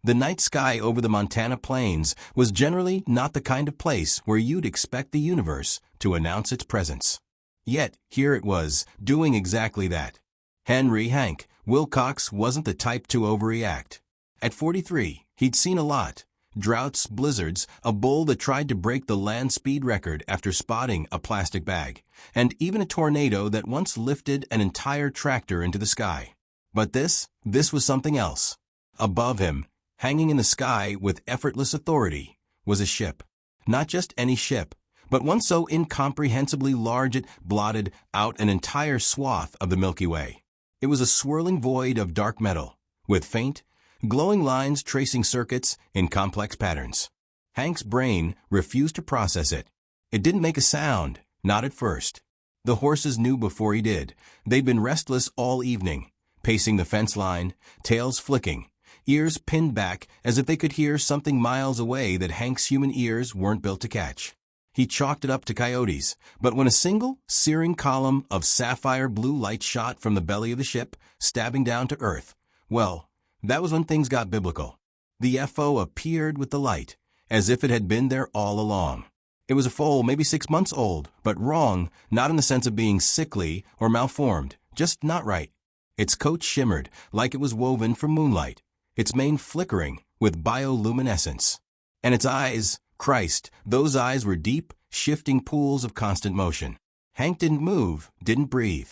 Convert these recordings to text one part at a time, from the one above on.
The night sky over the Montana plains was generally not the kind of place where you'd expect the universe to announce its presence. Yet, here it was, doing exactly that. Hank Wilcox wasn't the type to overreact. At 43, he'd seen a lot. Droughts, blizzards, a bull that tried to break the land speed record after spotting a plastic bag, and even a tornado that once lifted an entire tractor into the sky. But this was something else. Above him, hanging in the sky with effortless authority, was a ship. Not just any ship, but one so incomprehensibly large it blotted out an entire swath of the Milky Way. It was a swirling void of dark metal, with faint, glowing lines tracing circuits in complex patterns. Hank's brain refused to process it. It didn't make a sound, not at first. The horses knew before he did. They'd been restless all evening, pacing the fence line, tails flicking, ears pinned back as if they could hear something miles away that Hank's human ears weren't built to catch. He chalked it up to coyotes, but when a single, searing column of sapphire blue light shot from the belly of the ship, stabbing down to earth, well, that was when things got biblical. The FO appeared with the light, as if it had been there all along. It was a foal, maybe 6 months old, but wrong, not in the sense of being sickly or malformed, just not right. Its coat shimmered like it was woven from moonlight, its mane flickering with bioluminescence. And its eyes, Christ, those eyes were deep, shifting pools of constant motion. Hank didn't move, didn't breathe.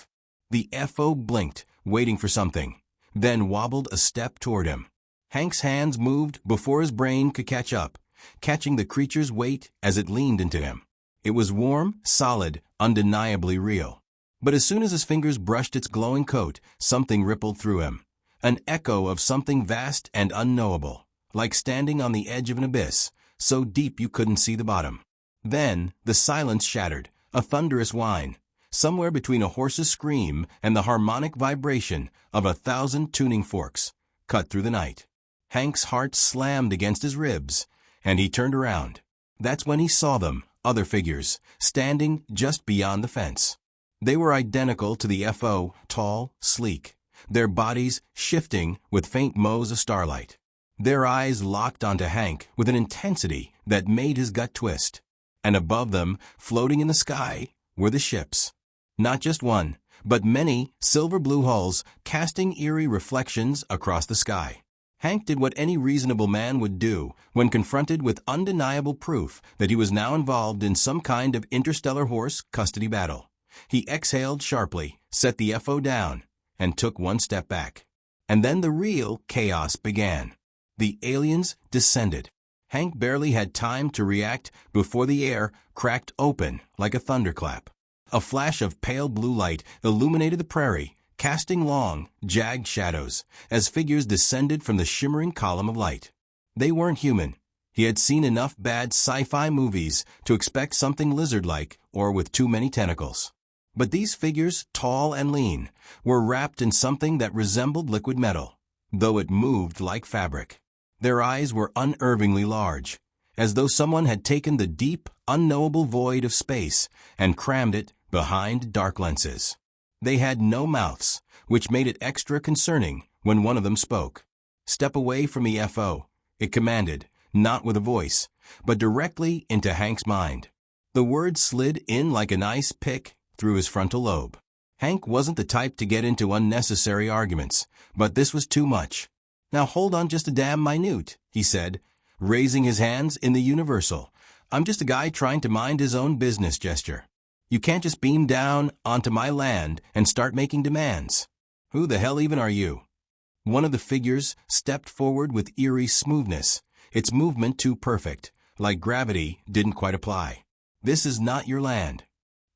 The FO blinked, waiting for something, then wobbled a step toward him. Hank's hands moved before his brain could catch up, catching the creature's weight as it leaned into him. It was warm, solid, undeniably real. But as soon as his fingers brushed its glowing coat, something rippled through him. An echo of something vast and unknowable, like standing on the edge of an abyss, so deep you couldn't see the bottom. Then, the silence shattered, a thunderous whine, somewhere between a horse's scream and the harmonic vibration of 1,000 tuning forks, cut through the night. Hank's heart slammed against his ribs, and he turned around. That's when he saw them, other figures, standing just beyond the fence. They were identical to the FO, tall, sleek, their bodies shifting with faint motes of starlight. Their eyes locked onto Hank with an intensity that made his gut twist. And above them, floating in the sky, were the ships. Not just one, but many silver-blue hulls casting eerie reflections across the sky. Hank did what any reasonable man would do when confronted with undeniable proof that he was now involved in some kind of interstellar horse custody battle. He exhaled sharply, set the FO down, and took one step back. And then the real chaos began. The aliens descended. Hank barely had time to react before the air cracked open like a thunderclap. A flash of pale blue light illuminated the prairie, casting long, jagged shadows as figures descended from the shimmering column of light. They weren't human. He had seen enough bad sci-fi movies to expect something lizard-like or with too many tentacles. But these figures, tall and lean, were wrapped in something that resembled liquid metal, though it moved like fabric. Their eyes were unervingly large, as though someone had taken the deep, unknowable void of space and crammed it behind dark lenses. They had no mouths, which made it extra concerning when one of them spoke. "Step away from the FO," it commanded, not with a voice, but directly into Hank's mind. The words slid in like an ice pick through his frontal lobe. Hank wasn't the type to get into unnecessary arguments, but this was too much. "Now hold on just a damn minute," he said, raising his hands in the universal, "I'm just a guy trying to mind his own business" gesture. "You can't just beam down onto my land and start making demands. Who the hell even are you?" One of the figures stepped forward with eerie smoothness, its movement too perfect, like gravity didn't quite apply. "This is not your land."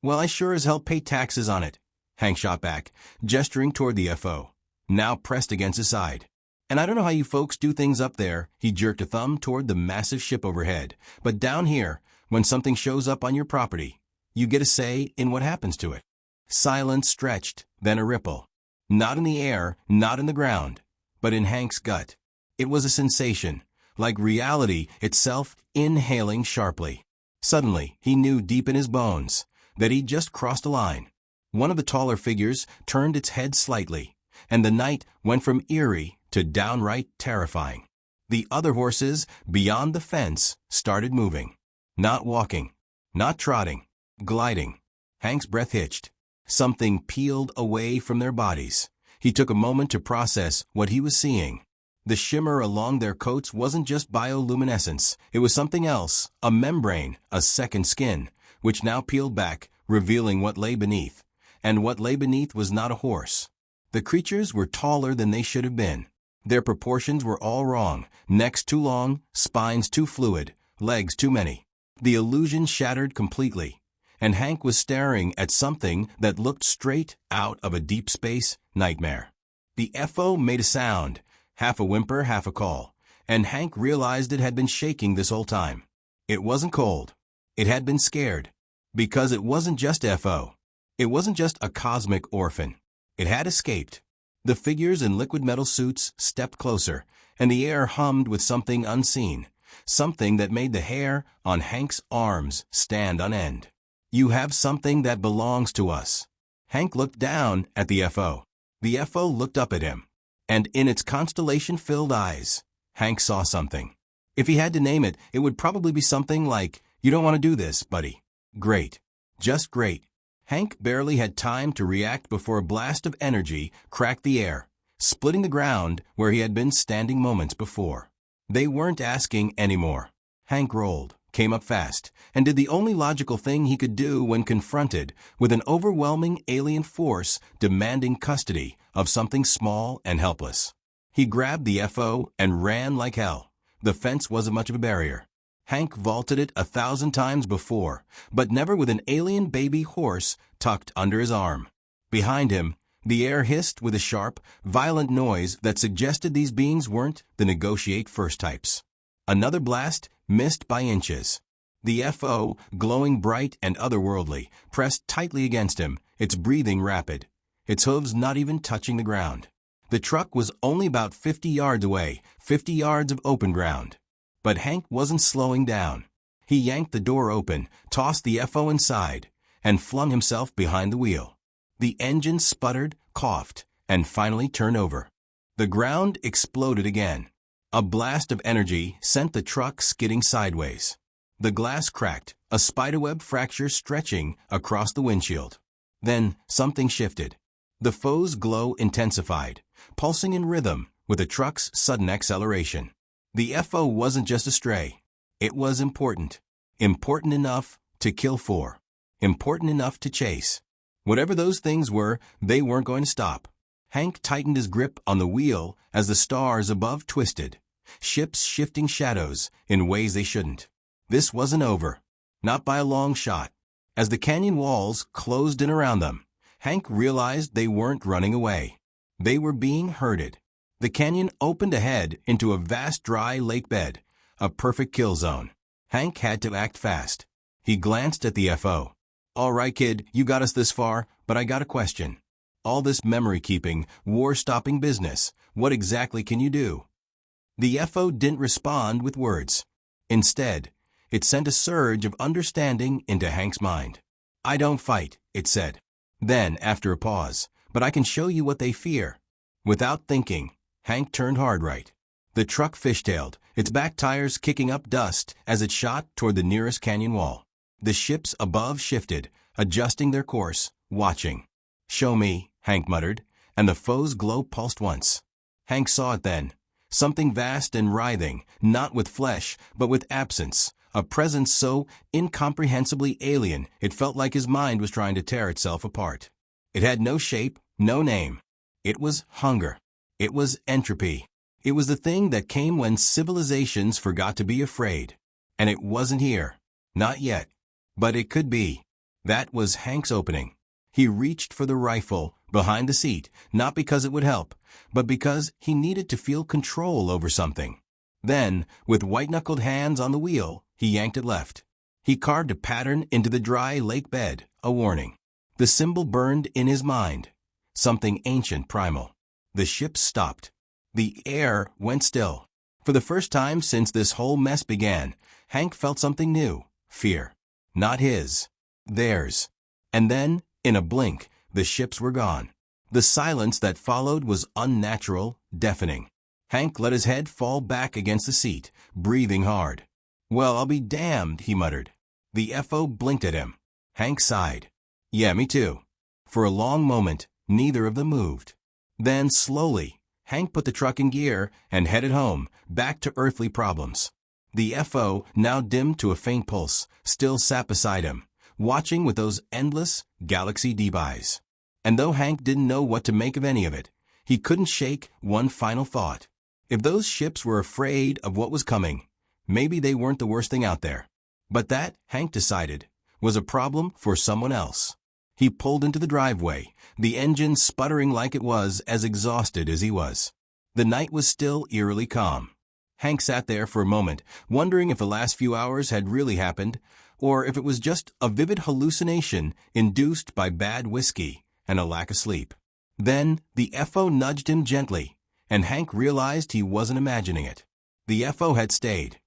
"Well, I sure as hell pay taxes on it," Hank shot back, gesturing toward the FO, now pressed against his side. "And I don't know how you folks do things up there," he jerked a thumb toward the massive ship overhead, "but down here, when something shows up on your property, you get a say in what happens to it." Silence stretched, then a ripple. Not in the air, not in the ground, but in Hank's gut. It was a sensation, like reality itself inhaling sharply. Suddenly, he knew deep in his bones that he'd just crossed a line. One of the taller figures turned its head slightly, and the night went from eerie to downright terrifying. The other horses, beyond the fence, started moving. Not walking. Not trotting. Gliding. Hank's breath hitched. Something peeled away from their bodies. He took a moment to process what he was seeing. The shimmer along their coats wasn't just bioluminescence. It was something else, a membrane, a second skin, which now peeled back, revealing what lay beneath. And what lay beneath was not a horse. The creatures were taller than they should have been. Their proportions were all wrong, necks too long, spines too fluid, legs too many. The illusion shattered completely, and Hank was staring at something that looked straight out of a deep space nightmare. The FO made a sound, half a whimper, half a call, and Hank realized it had been shaking this whole time. It wasn't cold. It had been scared. Because it wasn't just FO. It wasn't just a cosmic orphan. It had escaped. The figures in liquid metal suits stepped closer, and the air hummed with something unseen, something that made the hair on Hank's arms stand on end. "You have something that belongs to us." Hank looked down at the FO. The FO looked up at him, and in its constellation-filled eyes, Hank saw something. If he had to name it, it would probably be something like, "You don't want to do this, buddy." Great. Just great. Hank barely had time to react before a blast of energy cracked the air, splitting the ground where he had been standing moments before. They weren't asking anymore. Hank rolled, came up fast, and did the only logical thing he could do when confronted with an overwhelming alien force demanding custody of something small and helpless. He grabbed the FO and ran like hell. The fence wasn't much of a barrier. Hank vaulted it 1,000 times before, but never with an alien baby horse tucked under his arm. Behind him, the air hissed with a sharp, violent noise that suggested these beings weren't the negotiate first types. Another blast missed by inches. The FO, glowing bright and otherworldly, pressed tightly against him, its breathing rapid, its hooves not even touching the ground. The truck was only about 50 yards away, 50 yards of open ground. But Hank wasn't slowing down. He yanked the door open, tossed the FO inside, and flung himself behind the wheel. The engine sputtered, coughed, and finally turned over. The ground exploded again. A blast of energy sent the truck skidding sideways. The glass cracked, a spiderweb fracture stretching across the windshield. Then something shifted. The foe's glow intensified, pulsing in rhythm with the truck's sudden acceleration. The FO wasn't just a stray. It was important. Important enough to kill for. Important enough to chase. Whatever those things were, they weren't going to stop. Hank tightened his grip on the wheel as the stars above twisted, ships shifting shadows in ways they shouldn't. This wasn't over. Not by a long shot. As the canyon walls closed in around them, Hank realized they weren't running away. They were being herded. The canyon opened ahead into a vast dry lake bed, a perfect kill zone. Hank had to act fast. He glanced at the FO. "All right, kid, you got us this far, but I got a question. All this memory-keeping, war-stopping business, what exactly can you do?" The FO didn't respond with words. Instead, it sent a surge of understanding into Hank's mind. "I don't fight," it said. Then, after a pause, "but I can show you what they fear." Without thinking, Hank turned hard right. The truck fishtailed, its back tires kicking up dust as it shot toward the nearest canyon wall. The ships above shifted, adjusting their course, watching. "Show me," Hank muttered, and the foe's glow pulsed once. Hank saw it then. Something vast and writhing, not with flesh, but with absence, a presence so incomprehensibly alien it felt like his mind was trying to tear itself apart. It had no shape, no name. It was hunger. It was entropy. It was the thing that came when civilizations forgot to be afraid. And it wasn't here. Not yet. But it could be. That was Hank's opening. He reached for the rifle behind the seat, not because it would help, but because he needed to feel control over something. Then, with white-knuckled hands on the wheel, he yanked it left. He carved a pattern into the dry lake bed, a warning. The symbol burned in his mind. Something ancient, primal. The ship stopped. The air went still. For the first time since this whole mess began, Hank felt something new. Fear. Not his. Theirs. And then, in a blink, the ships were gone. The silence that followed was unnatural, deafening. Hank let his head fall back against the seat, breathing hard. "Well, I'll be damned," he muttered. The FO blinked at him. Hank sighed. "Yeah, me too." For a long moment, neither of them moved. Then, slowly, Hank put the truck in gear and headed home, back to earthly problems. The FO, now dimmed to a faint pulse, still sat beside him, watching with those endless, galaxy deep eyes. And though Hank didn't know what to make of any of it, he couldn't shake one final thought. If those ships were afraid of what was coming, maybe they weren't the worst thing out there. But that, Hank decided, was a problem for someone else. He pulled into the driveway, the engine sputtering like it was as exhausted as he was. The night was still eerily calm. Hank sat there for a moment, wondering if the last few hours had really happened, or if it was just a vivid hallucination induced by bad whiskey and a lack of sleep. Then the FO nudged him gently, and Hank realized he wasn't imagining it. The FO had stayed,